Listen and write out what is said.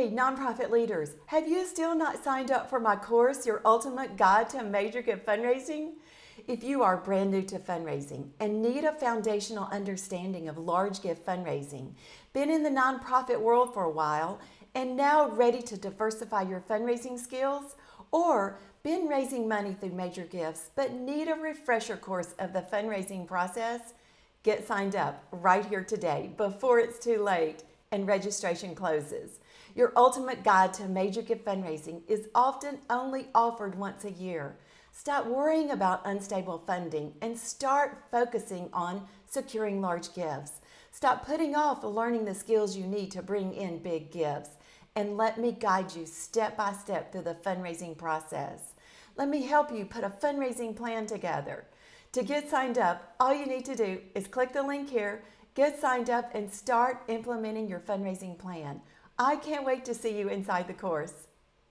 Hey, nonprofit leaders, have you still not signed up for my course, Your Ultimate Guide to Major Gift Fundraising? If you are brand new to fundraising and need a foundational understanding of large gift fundraising, been in the nonprofit world for a while, and now ready to diversify your fundraising skills, or been raising money through major gifts but need a refresher course of the fundraising process, get signed up right here today before it's too late and registration closes. Your Ultimate Guide to Major Gift Fundraising is often only offered once a year. Stop worrying about unstable funding and start focusing on securing large gifts. Stop putting off learning the skills you need to bring in big gifts, and let me guide you step by step through the fundraising process. Let me help you put a fundraising plan together. To get signed up, all you need to do is click the link here, get signed up, and start implementing your fundraising plan. I can't wait to see you inside the course.